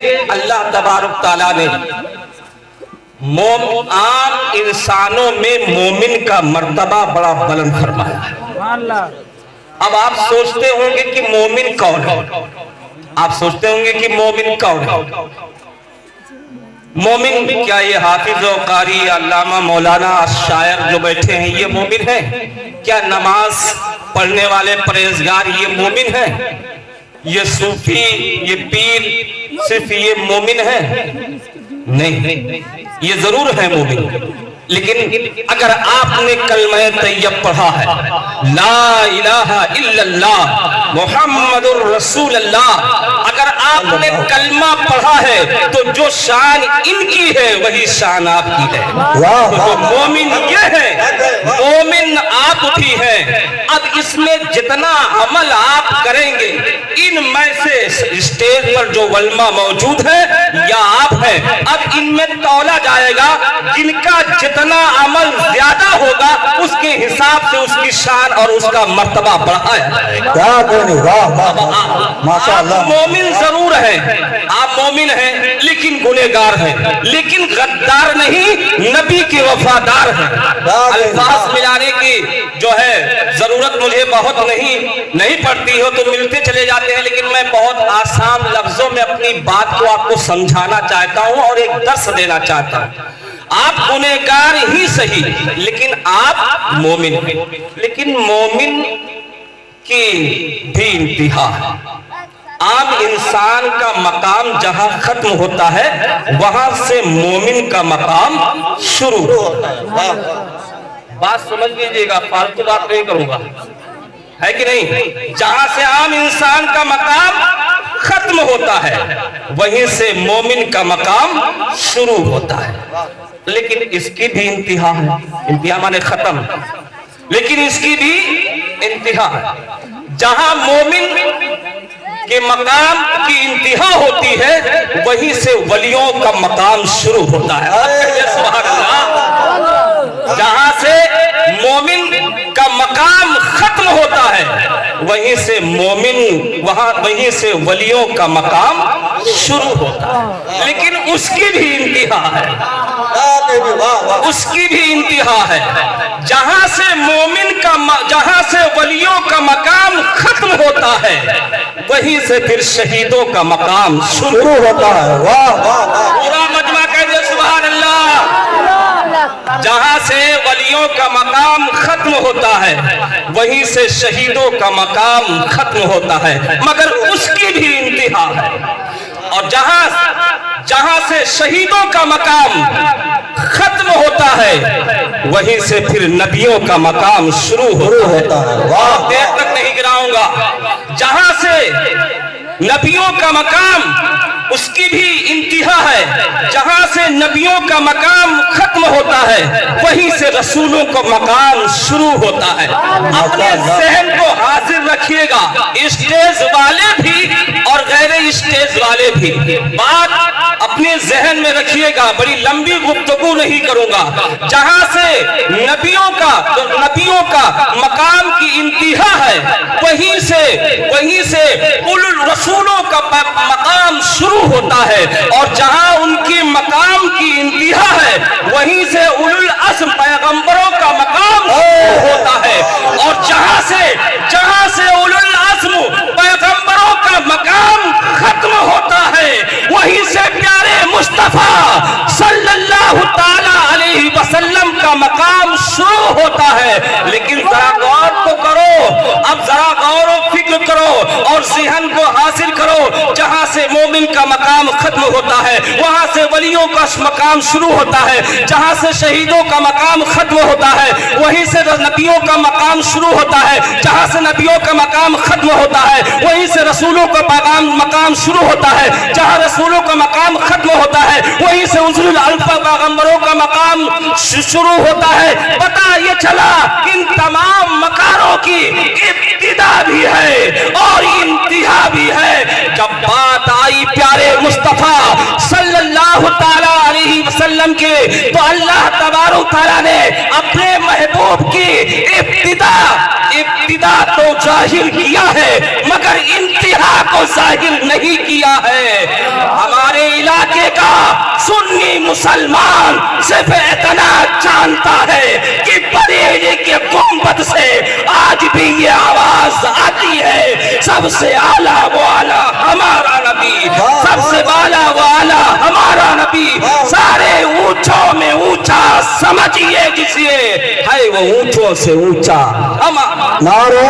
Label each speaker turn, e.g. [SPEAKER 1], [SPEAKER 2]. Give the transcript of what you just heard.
[SPEAKER 1] اللہ تبارک تعالیٰ نے عام انسانوں میں مومن کا مرتبہ بڑا بلند فرمایا ہے۔ اب آپ سوچتے ہوں گے کہ مومن کون ہے؟ آپ سوچتے ہوں گے کہ مومن کون ہے؟ مومن کیا یہ حافظ و قاری علامہ مولانا شاعر جو بیٹھے ہیں یہ مومن ہیں؟ کیا نماز پڑھنے والے پرہیزگار یہ مومن ہیں؟ یہ صوفی یہ پیر صرف یہ مومن ہے؟ نہیں، یہ ضرور ہے مومن، لیکن اگر آپ نے کلمہ طیب پڑھا ہے لا الہ الا اللہ محمد الرسول اللہ، اگر آپ نے کلمہ پڑھا ہے تو جو شان ان کی ہے وہی شان آپ کی ہے۔ تو مومن یہ ہے، مومن آپ بھی ہیں۔ اب اس میں جتنا عمل آپ کریں گے، ان میں سے اسٹیج پر جو علماء موجود ہیں یا آپ ہیں، اب ان میں تولا جائے گا، جن کا جتنا عمل زیادہ ہوگا اس کے حساب سے اس کی شان اور اس کا مرتبہ بڑھایا جائے گا۔ آپ مومن ضرور ہیں، آپ مومن ہیں لیکن گنہگار ہیں، لیکن غدار نہیں، نبی کے وفادار ہیں۔ الفاظ ملانے کی جو ہے ضرورت مجھے بہت نہیں پڑتی ہو تو ملتے چلے جاتے ہیں، لیکن میں بہت آسان لفظوں میں اپنی بات کو آپ کو سمجھانا چاہتا ہوں اور ایک درس دینا چاہتا ہوں۔ آپ گنہگار ہی صحیح لیکن آپ مومن ہیں، لیکن مومن کی بھی انتہا ہے۔ عام انسان کا مقام جہاں ختم ہوتا ہے وہاں سے مومن کا مقام شروع ہوتا ہے۔ بات سمجھ لیجئے گا، فالتو بات نہیں کروں گا، ہے کہ نہیں؟ جہاں سے عام انسان کا مقام ختم ہوتا ہے وہیں سے مومن کا مقام شروع ہوتا ہے، لیکن اس کی بھی انتہا ہے۔ انتہا مانے ختم، لیکن اس کی بھی انتہا ہے۔ جہاں مومن کے مقام کی انتہا ہوتی ہے وہیں سے ولیوں کا مقام شروع ہوتا ہے۔ سبحان اللہ۔ جہاں سے مومن کا مقام ختم ہوتا ہے وہیں سے وہیں سے ولیوں کا مقام شروع ہوتا ہے، لیکن اس کی بھی انتہا ہے، اس کی بھی انتہا ہے۔ جہاں سے ولیوں کا مقام ختم ہوتا ہے وہیں سے پھر شہیدوں کا مقام شروع ہوتا ہے۔ پورا مجمع کہتے سبحان اللہ۔ جہاں سے ولیوں کا مقام ختم ہوتا ہے وہیں سے شہیدوں کا مقام ختم ہوتا ہے، مگر اس کی بھی انتہا ہے۔ اور جہاں سے شہیدوں کا مقام ختم ہوتا ہے وہیں سے پھر نبیوں کا مقام شروع ہوتا ہے۔ دیر تک نہیں گراؤں گا۔ جہاں سے نبیوں کا مقام اس کی بھی انتہا ہے، جہاں سے نبیوں کا مقام ختم ہوتا ہے وہیں سے رسولوں کا مقام شروع ہوتا ہے۔ اپنے ذہن کو حاضر رکھیے گا، اسٹیج والے بھی اور غیر اسٹیج والے بھی، بات اپنے ذہن میں رکھیے گا، بڑی لمبی گفتگو نہیں کروں گا۔ جہاں سے نبیوں کا مقام کی انتہا ہے وہیں سے رسولوں کا مقام شروع ہوتا ہے، اور جہاں ان کی مقام کی انتہا ہے وہیں سے اولو العزم پیغمبروں کا مقام شروع ہوتا ہے، اور جہاں سے اولو العزم پیغمبروں کا مقام ختم ہوتا ہے وہیں سے پیارے مصطفیٰ صلی اللہ تعالی علیہ وسلم کا مقام شروع ہوتا ہے۔ لیکن ذرا غور تو کرو، اب ذرا غور و فکر کرو اور ذہن کو حاصل کرو۔ جہاں سے مومن کا مقام ختم ہوتا ہے وہاں سے ولیوں کا مقام شروع ہوتا ہے، جہاں سے شہیدوں کا مقام ختم ہوتا ہے وہیں سے نبیوں کا مقام شروع ہوتا ہے، جہاں سے نبیوں کا مقام ختم ہوتا ہے وہیں سے رسولوں کا مقام شروع ہوتا ہے، جہاں رسولوں کا مقام ختم ہوتا ہے وہیں سے اولو الالباب پیغمبروں کا مقام شروع ہوتا ہے۔ پتہ یہ چلا ان تمام مقاموں کی ابتدا بھی ہے اور انتہا بھی ہے۔ جب بات آئی پیارے مصطفیٰ صلی اللہ تعالی علیہ وسلم کے تو اللہ تبارک تعالیٰ نے اپنے محبوب کی ابتدا تو ظاہر کیا ہے مگر انتہا کو ظاہر نہیں کیا ہے۔ ہمارے ہونے کا سنی مسلمان صرف اتنا جانتا ہے کہ بریلی کے گنبد سے آج بھی یہ آواز آتی ہے، سب سے اعلیٰ وہ اعلیٰ ہمارا نبی، سب سے بالا وہ اعلیٰ ہمارا نبی، سارے اونچوں میں اونچا سمجھیے جسے ہے وہ اونچوں سے اونچا ہمارا۔